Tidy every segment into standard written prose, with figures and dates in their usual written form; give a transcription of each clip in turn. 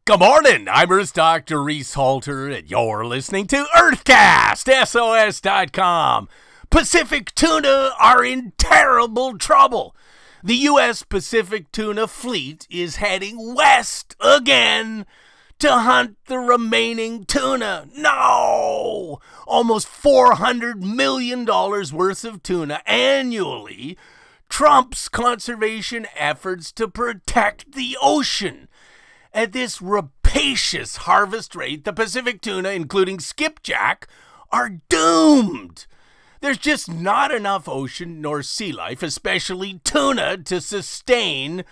Good morning, I'm Earth Dr. Reese Halter, and you're listening to Earthcast SOS.com. Pacific tuna are in terrible trouble. The U.S. Pacific tuna fleet is heading west again to hunt the remaining tuna. No! Almost $400 million worth of tuna annually trumps conservation efforts to protect the ocean. At this rapacious harvest rate, the Pacific tuna, including skipjack, are doomed. There's just not enough ocean nor sea life, especially tuna, to sustain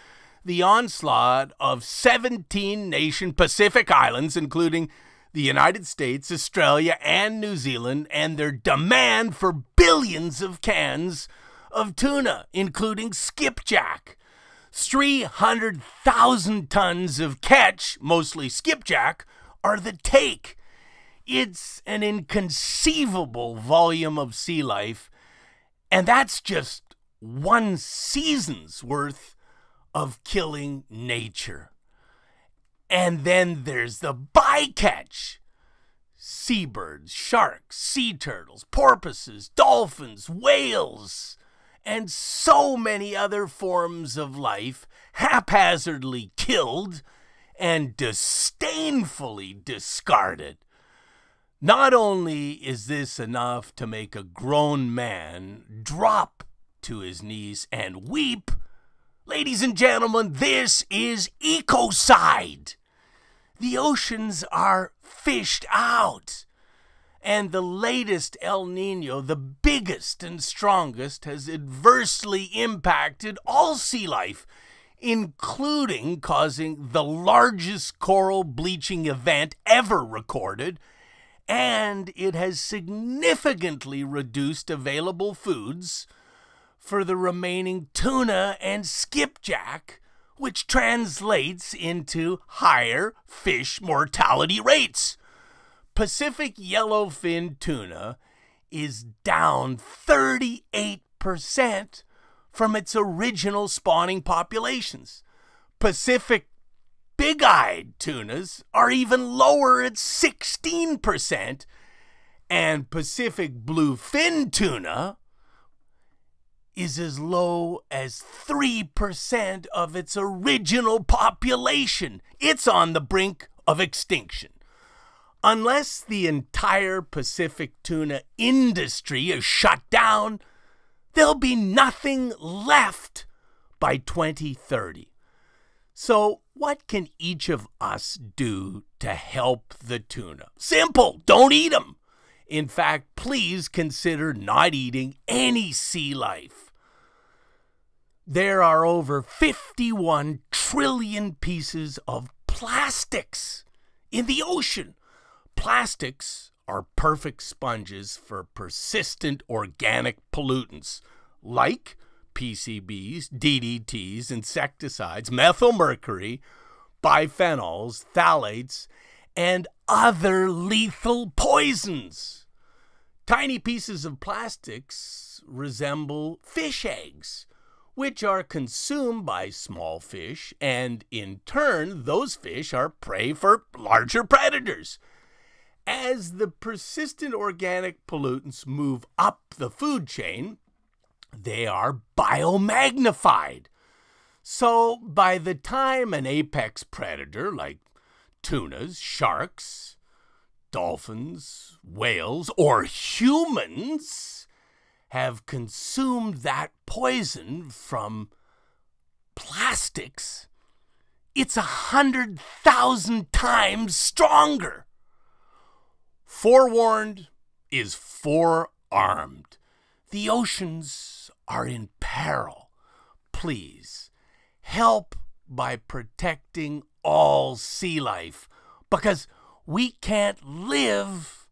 the onslaught of 17 nation Pacific islands, including the United States, Australia, and New Zealand, and their demand for billions of cans of tuna, including skipjack. 300,000 tons of catch, mostly skipjack, are the take. It's an inconceivable volume of sea life, and that's just one season's worth of killing nature. And then there's the bycatch. Seabirds, sharks, sea turtles, porpoises, dolphins, whales, and so many other forms of life haphazardly killed and disdainfully discarded. Not only is this enough to make a grown man drop to his knees and weep, ladies and gentlemen, this is ecocide. The oceans are fished out. And the latest El Nino, the biggest and strongest, has adversely impacted all sea life, including causing the largest coral bleaching event ever recorded, and it has significantly reduced available foods for the remaining tuna and skipjack, which translates into higher fish mortality rates. Pacific yellowfin tuna is down 38% from its original spawning populations. Pacific big-eyed tunas are even lower at 16%, and Pacific bluefin tuna is as low as 3% of its original population. It's on the brink of extinction. Unless the entire Pacific tuna industry is shut down, there'll be nothing left by 2030. So what can each of us do to help the tuna? Simple, don't eat them. In fact, please consider not eating any sea life. There are over 51 trillion pieces of plastics in the ocean. Plastics are perfect sponges for persistent organic pollutants like PCBs, DDTs, insecticides, methylmercury, biphenyls, phthalates, and other lethal poisons. Tiny pieces of plastics resemble fish eggs, which are consumed by small fish, and in turn, those fish are prey for larger predators. As the persistent organic pollutants move up the food chain, they are biomagnified. So by the time an apex predator like tunas, sharks, dolphins, whales, or humans have consumed that poison from plastics, it's 100,000 times stronger. Forewarned is forearmed. The oceans are in peril. Please help by protecting all sea life, because we can't live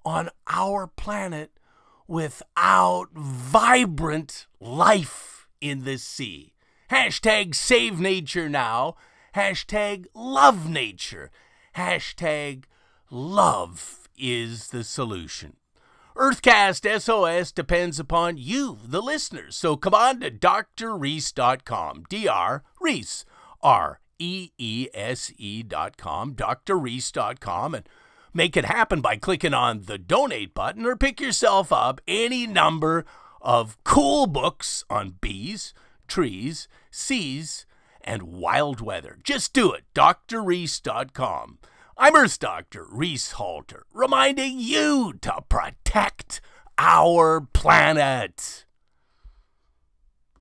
on our planet without vibrant life in the sea. Hashtag save nature now. Hashtag love nature. Hashtag love is the solution. Earthcast SOS depends upon you, the listeners. So come on to drreese.com. Reese, DrReese.com, drreese.com, and make it happen by clicking on the donate button, or pick yourself up any number of cool books on bees, trees, seas, and wild weather. Just do it. drreese.com. I'm Earth Dr. Reese Halter, reminding you to protect our planet.